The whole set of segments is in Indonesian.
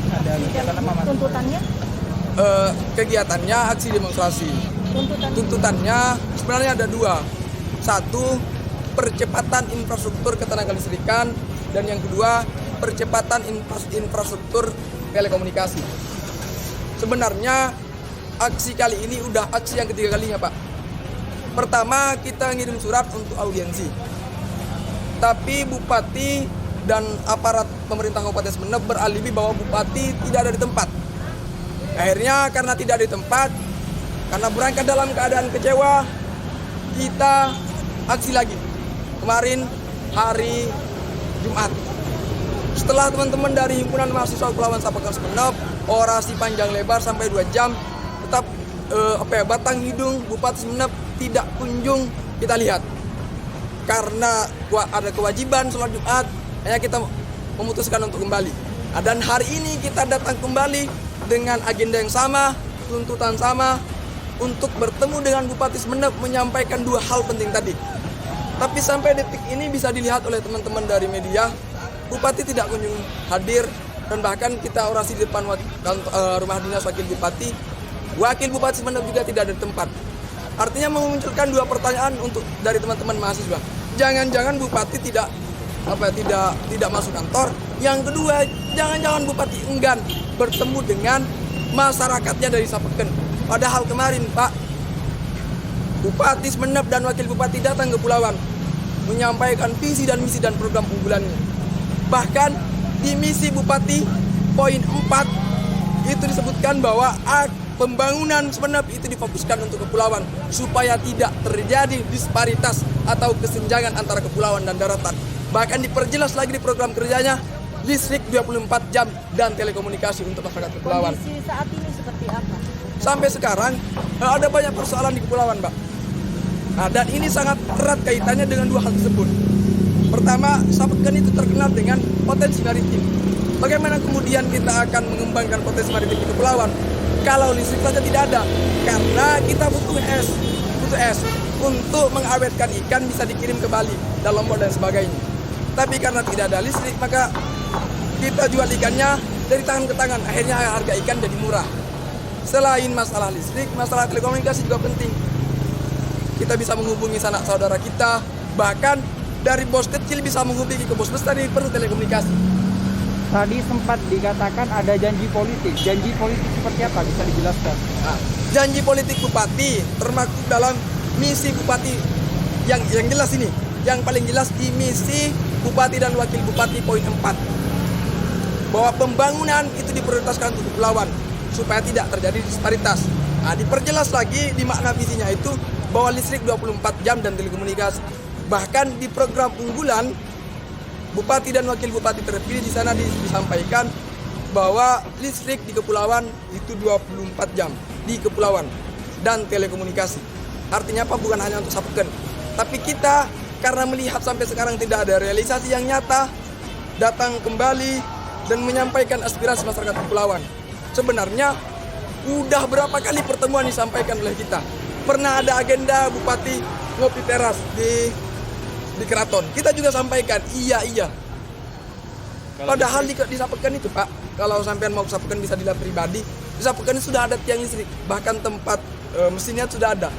Ada kegiatan apa mas? Tuntutannya? Kegiatannya aksi demonstrasi. Tuntutannya sebenarnya ada dua. Satu, percepatan infrastruktur ketenaga listrikan, dan yang kedua, percepatan infrastruktur telekomunikasi. Sebenarnya aksi kali ini udah aksi yang ketiga kalinya, Pak. Pertama, kita ngirim surat untuk audiensi. Tapi Bupati dan aparat pemerintah Kabupaten Sumeneb beralibi bahwa Bupati tidak ada di tempat. Akhirnya karena tidak ada di tempat, karena berangkat dalam keadaan kecewa, kita aksi lagi. Kemarin hari Jumat. Setelah teman-teman dari Himpunan Mahasiswa Kepulauan Sapekan Sumeneb orasi panjang lebar sampai 2 jam, tetap batang hidung Bupati Sumeneb tidak kunjung kita lihat. Karena ada kewajiban sholat Jumat, hanya kita memutuskan untuk kembali. Dan hari ini kita datang kembali dengan agenda yang sama, tuntutan sama, untuk bertemu dengan Bupati Sumeneb menyampaikan 2 hal penting tadi. Tapi sampai detik ini bisa dilihat oleh teman-teman dari media, Bupati tidak kunjung hadir, dan bahkan kita orasi di depan rumah dinas Wakil Bupati Sumeneb juga tidak ada di tempat. Artinya memunculkan 2 pertanyaan dari teman-teman mahasiswa. Jangan-jangan Bupati tidak masuk kantor. Yang kedua, jangan-jangan Bupati enggan bertemu dengan masyarakatnya dari Sapeken. Padahal kemarin Pak Bupati Sumeneb dan Wakil Bupati datang ke Kepulauan menyampaikan visi dan misi dan program unggulannya. Bahkan di misi Bupati poin 4 itu disebutkan bahwa pembangunan Sumeneb itu difokuskan untuk kepulauan supaya tidak terjadi disparitas atau kesenjangan antara kepulauan dan daratan. Bahkan diperjelas lagi di program kerjanya, listrik 24 jam dan telekomunikasi untuk masyarakat kepulauan. Kondisi saat ini seperti apa? Sampai sekarang ada banyak persoalan di kepulauan, Mbak. Dan ini sangat erat kaitannya dengan 2 hal tersebut. Pertama, Sapeken itu terkenal dengan potensi maritim. Bagaimana kemudian kita akan mengembangkan potensi maritim di kepulauan kalau listrik saja tidak ada? Karena kita butuh es untuk mengawetkan ikan bisa dikirim ke Bali dan Lombok dan sebagainya. Tapi karena tidak ada listrik, maka kita jual ikannya dari tangan ke tangan. Akhirnya harga ikan jadi murah. Selain masalah listrik, masalah telekomunikasi juga penting. Kita bisa menghubungi sanak saudara kita, bahkan dari bos kecil bisa menghubungi ke bos besar, ini perlu telekomunikasi. Tadi sempat dikatakan ada janji politik. Janji politik seperti apa? Bisa dijelaskan? Janji politik Bupati termaktub dalam misi Bupati yang jelas ini. Yang paling jelas di misi Bupati dan Wakil Bupati poin 4. Bahwa pembangunan itu diprioritaskan untuk kepulauan supaya tidak terjadi disparitas. Diperjelas lagi di makna visinya itu bahwa listrik 24 jam dan telekomunikasi. Bahkan di program unggulan Bupati dan Wakil Bupati terpilih di sana disampaikan bahwa listrik di kepulauan itu 24 jam di kepulauan dan telekomunikasi. Artinya apa? Bukan hanya untuk Sapeken, tapi kita karena melihat sampai sekarang tidak ada realisasi yang nyata, datang kembali dan menyampaikan aspirasi masyarakat kepulauan. Sebenarnya udah berapa kali pertemuan disampaikan oleh kita. Pernah ada agenda Bupati ngopi teras di Keraton. Kita juga sampaikan, iya. Padahal di Sapeken itu, Pak, kalau sampean mau ke Sapeken bisa dilihat pribadi. Di Sapeken sudah ada tiang listrik, bahkan tempat mesinnya sudah ada.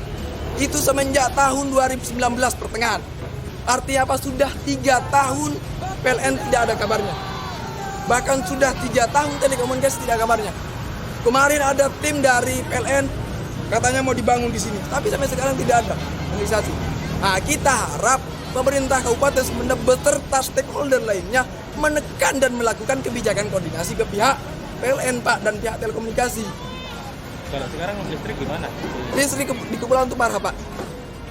Itu semenjak tahun 2019 pertengahan. Artinya apa? Sudah 3 tahun PLN tidak ada kabarnya. Bahkan sudah 3 tahun telekomunikasi tidak ada kabarnya. Kemarin ada tim dari PLN katanya mau dibangun di sini, tapi sampai sekarang tidak ada organisasi. Kita harap pemerintah Kabupaten Sumeneb beserta stakeholder lainnya menekan dan melakukan kebijakan koordinasi ke pihak PLN, Pak, dan pihak telekomunikasi. Kalau sekarang listrik gimana? Listrik di kepulauan itu parah, Pak.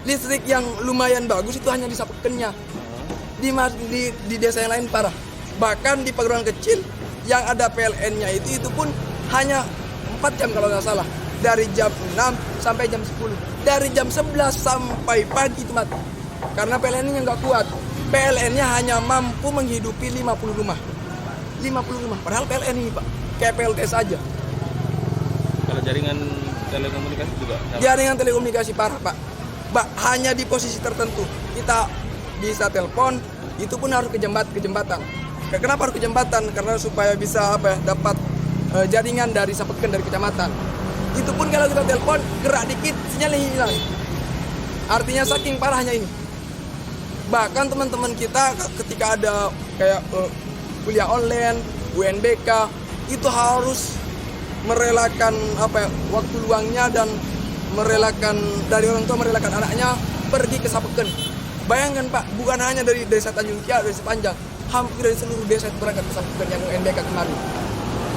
Listrik yang lumayan bagus itu hanya di Sapekennya. Di desa yang lain parah. Bahkan di perguruan kecil yang ada PLN-nya itu pun hanya 4 jam kalau nggak salah. Dari jam 6 sampai jam 10. Dari jam 11 sampai pagi itu mati. Karena PLN-nya nggak kuat. PLN-nya hanya mampu menghidupi 50 rumah. 50 rumah. Padahal PLN ini, Pak, kayak PLT saja. Kalau jaringan telekomunikasi juga? Jaringan telekomunikasi parah, Pak. Hanya di posisi tertentu. Kita bisa telepon, itu pun harus ke jembatan. Kenapa harus ke jembatan? Karena supaya bisa dapat jaringan dari Sapeken dari kecamatan. Itu pun kalau kita telepon gerak dikit sinyal hilang. Artinya saking parahnya ini. Bahkan teman-teman kita ketika ada kayak kuliah online, UNBK, itu harus merelakan waktu luangnya dan dari orang tua merelakan anaknya pergi ke Sapeken. Bayangkan Pak, bukan hanya dari desa Tanjung Kiat, dari sepanjang, hampir dari seluruh desa itu berangkat ke Sapeken yang UNBK kemarin.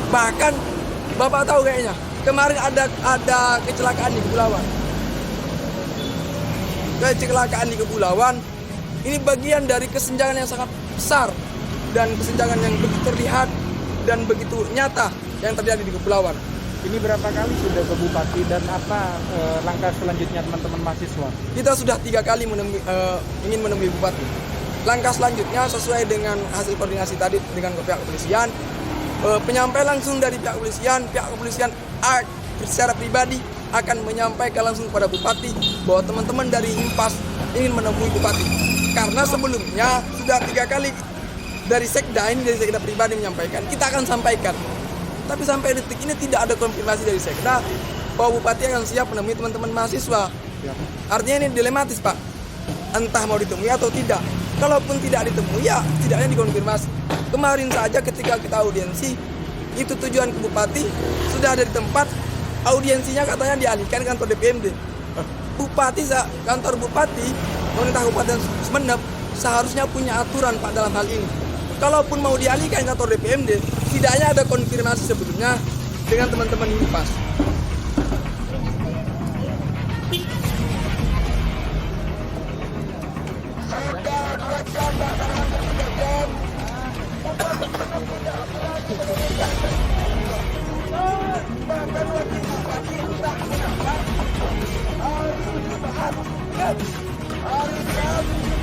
Bahkan Bapak tahu kayaknya kemarin ada kecelakaan di Kepulauan. Ini bagian dari kesenjangan yang sangat besar dan kesenjangan yang begitu terlihat dan begitu nyata yang terjadi di Kepulauan. Ini berapa kali sudah ke Bupati dan apa langkah selanjutnya teman-teman mahasiswa? Kita sudah 3 kali ingin menemui Bupati. Langkah selanjutnya sesuai dengan hasil koordinasi tadi dengan pihak kepolisian, penyampaian langsung dari pihak kepolisian secara pribadi akan menyampaikan langsung kepada Bupati bahwa teman-teman dari Impas ingin menemui Bupati. Karena sebelumnya sudah 3 kali dari sekda pribadi menyampaikan, kita akan sampaikan. Tapi sampai detik ini tidak ada konfirmasi dari sekda bahwa Bupati akan siap menemui teman-teman mahasiswa. Artinya ini dilematis Pak, entah mau ditemui atau tidak. Kalaupun tidak ditemui ya tidaknya dikonfirmasi. Kemarin saja ketika kita audiensi, itu tujuan ke Bupati sudah ada di tempat, audiensinya katanya dialihkan kantor DPMD. Kantor Bupati, pemerintah Kabupaten Sumeneb seharusnya punya aturan Pak dalam hal ini. Kalaupun mau dialihkan kantor DPMD, tidaknya ada konfirmasi sebelumnya dengan teman-teman Impas. Hari